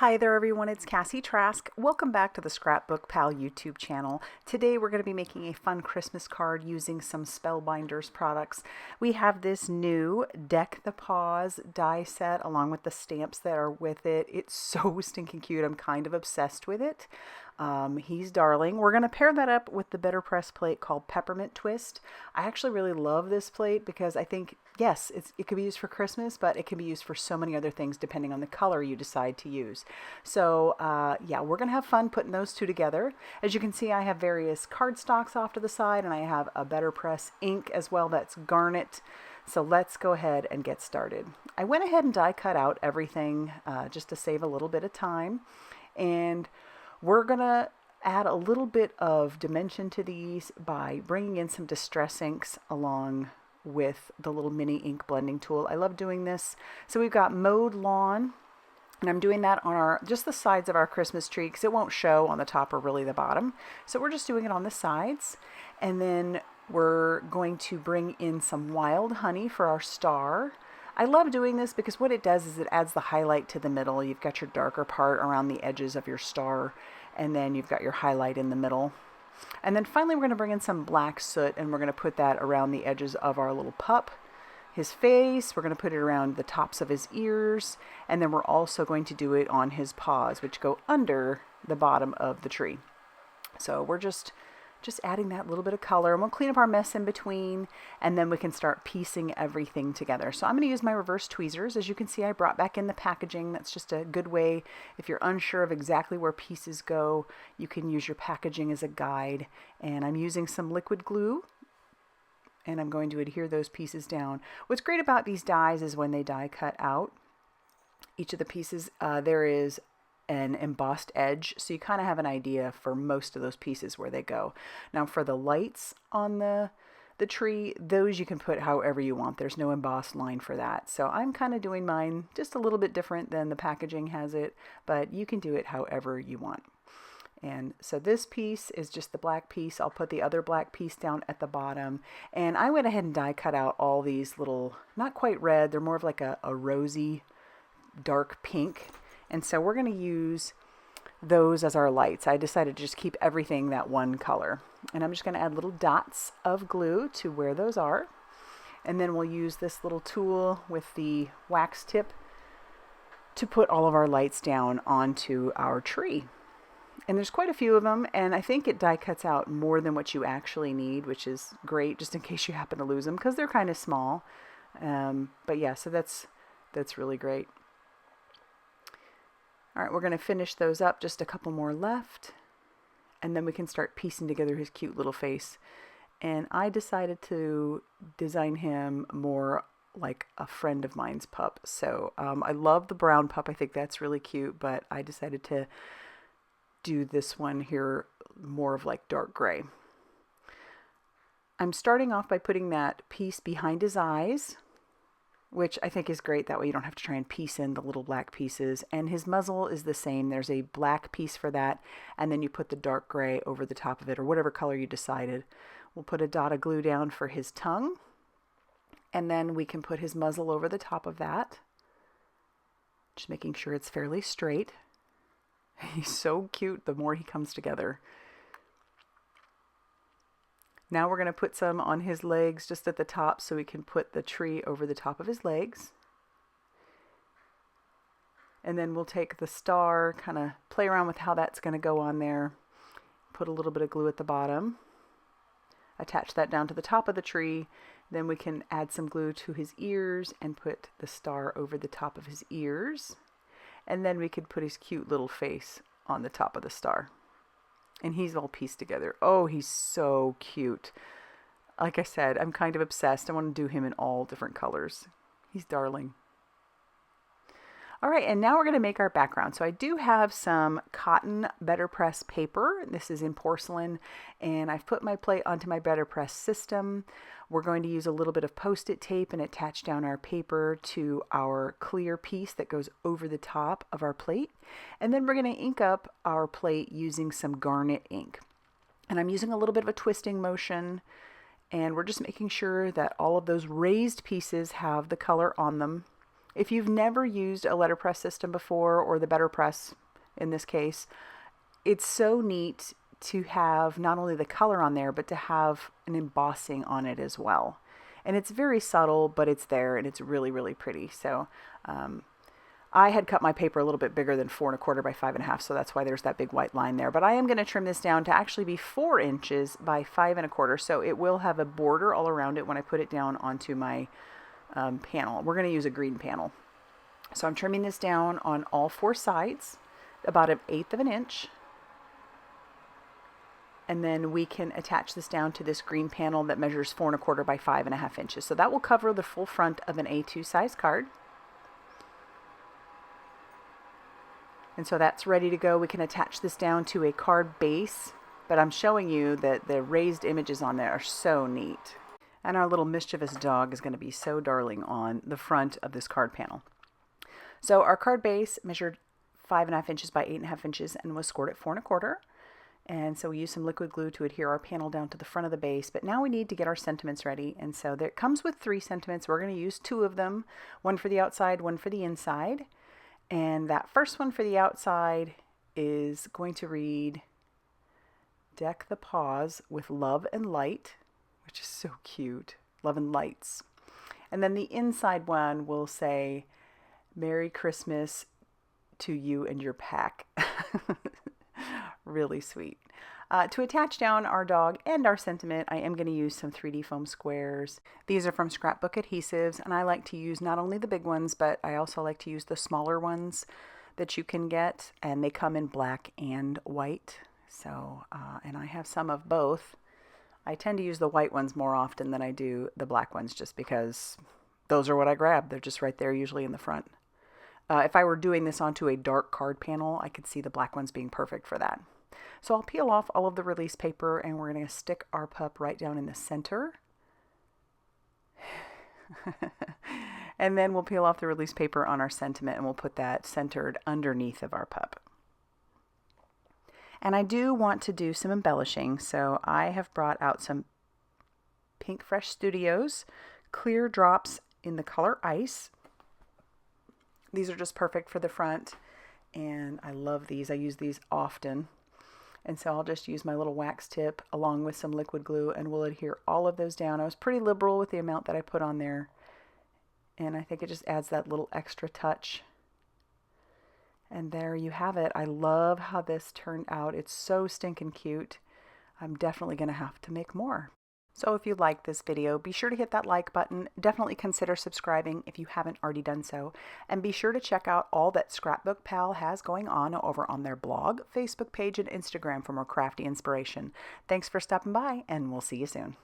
Hi there everyone, it's Cassie Trask. Welcome back to the ScrapbookPal YouTube channel. Today we're going to be making a fun Christmas card using some Spellbinders products. We have this new Deck the Paws die set along with the stamps that are with it. It's so stinking cute. I'm kind of obsessed with it. He's darling. We're going to pair that up with the BetterPress plate called Peppermint Twist. I actually really love this plate because I think, yes, it could be used for Christmas, but it can be used for so many other things depending on the color you decide to use. So yeah, we're going to have fun putting those two together. As you can see, I have various cardstocks off to the side, and I have a BetterPress ink as well that's garnet. So let's go ahead and get started. I went ahead and die cut out everything just to save a little bit of time. And we're going to add a little bit of dimension to these by bringing in some distress inks along with the little mini ink blending tool. I love doing this. So we've got Mowed Lawn, and I'm doing that on just the sides of our Christmas tree because it won't show on the top or really the bottom. So we're just doing it on the sides. And then we're going to bring in some wild honey for our star. I love doing this because what it does is it adds the highlight to the middle. You've got your darker part around the edges of your star, and then you've got your highlight in the middle. And then finally we're going to bring in some black soot, and we're going to put that around the edges of our little pup. His face, we're going to put it around the tops of his ears, and then we're also going to do it on his paws, which go under the bottom of the tree. So we're just adding that little bit of color, and we'll clean up our mess in between, and then we can start piecing everything together. So I'm going to use my reverse tweezers. As you can see, I brought back in the packaging. That's just a good way. If you're unsure of exactly where pieces go, you can use your packaging as a guide. And I'm using some liquid glue, and I'm going to adhere those pieces down. What's great about these dies is when they die cut out, each of the pieces, there is an embossed edge, so you kind of have an idea for most of those pieces where they go. Now for the lights on the tree, those you can put however you want. There's no embossed line for that. So I'm kind of doing mine just a little bit different than the packaging has it, but you can do it however you want. And so this piece is just the black piece. I'll put the other black piece down at the bottom. And I went ahead and die cut out all these little, not quite red, they're more of like a rosy, dark pink. And so we're going to use those as our lights. I decided to just keep everything that one color. And I'm just going to add little dots of glue to where those are. And then we'll use this little tool with the wax tip to put all of our lights down onto our tree. And there's quite a few of them, and I think it die cuts out more than what you actually need, which is great just in case you happen to lose them because they're kind of small. But yeah, so that's really great. All right, we're going to finish those up, just a couple more left, and then we can start piecing together his cute little face. And I decided to design him more like a friend of mine's pup. So I love the brown pup. I think that's really cute, but I decided to do this one here more of like dark gray. I'm starting off by putting that piece behind his eyes, which I think is great. That way you don't have to try and piece in the little black pieces. And his muzzle is the same. There's a black piece for that. And then you put the dark gray over the top of it, or whatever color you decided. We'll put a dot of glue down for his tongue. And then we can put his muzzle over the top of that. Just making sure it's fairly straight. He's so cute the more he comes together. Now we're going to put some on his legs just at the top so we can put the tree over the top of his legs. And then we'll take the star, kind of play around with how that's going to go on there. Put a little bit of glue at the bottom. Attach that down to the top of the tree. Then we can add some glue to his ears and put the star over the top of his ears. And then we could put his cute little face on the top of the star. And he's all pieced together. Oh, he's so cute. Like I said, I'm kind of obsessed. I want to do him in all different colors. He's darling. All right, and now we're going to make our background. So I do have some cotton BetterPress paper. This is in porcelain, and I've put my plate onto my BetterPress system. We're going to use a little bit of Post-it tape and attach down our paper to our clear piece that goes over the top of our plate. And then we're going to ink up our plate using some garnet ink. And I'm using a little bit of a twisting motion, and we're just making sure that all of those raised pieces have the color on them. If you've never used a letterpress system before, or the BetterPress in this case, it's so neat to have not only the color on there, but to have an embossing on it as well. And it's very subtle, but it's there, and it's really, really pretty. So I had cut my paper a little bit bigger than 4 1/4 by 5 1/2, so that's why there's that big white line there. But I am going to trim this down to actually be 4 inches by 5 1/4, so it will have a border all around it when I put it down onto my panel. We're going to use a green panel. So I'm trimming this down on all 4 sides, about 1/8 of an inch. And then we can attach this down to this green panel that measures 4 1/4 by 5 1/2 inches. So that will cover the full front of an A2 size card. And so that's ready to go. We can attach this down to a card base, but I'm showing you that the raised images on there are so neat. And our little mischievous dog is going to be so darling on the front of this card panel. So our card base measured 5 1/2 inches by 8 1/2 inches and was scored at 4 1/4. And so we use some liquid glue to adhere our panel down to the front of the base. But now we need to get our sentiments ready. And so there, it comes with 3 sentiments. We're going to use 2 of them, one for the outside, one for the inside. And that first one for the outside is going to read, "Deck the Paws with love and light," which is so cute. Love and lights. And then the inside one will say, "Merry Christmas to you and your pack." Really sweet. To attach down our dog and our sentiment, I am going to use some 3D foam squares. These are from Scrapbook Adhesives, and I like to use not only the big ones, but I also like to use the smaller ones that you can get, and they come in black and white. So, and I have some of both. I tend to use the white ones more often than I do the black ones, just because those are what I grab. They're just right there, usually in the front. If I were doing this onto a dark card panel, I could see the black ones being perfect for that. So I'll peel off all of the release paper, and we're going to stick our pup right down in the center. And then we'll peel off the release paper on our sentiment, and we'll put that centered underneath of our pup. And I do want to do some embellishing, so I have brought out some Pinkfresh Studios clear drops in the color Ice. These are just perfect for the front, and I love these. I use these often. And so I'll just use my little wax tip along with some liquid glue, and we'll adhere all of those down. I was pretty liberal with the amount that I put on there, and I think it just adds that little extra touch. And there you have it. I love how this turned out. It's so stinking cute. I'm definitely going to have to make more. So if you liked this video, be sure to hit that like button. Definitely consider subscribing if you haven't already done so. And be sure to check out all that ScrapbookPal has going on over on their blog, Facebook page, and Instagram for more crafty inspiration. Thanks for stopping by, and we'll see you soon.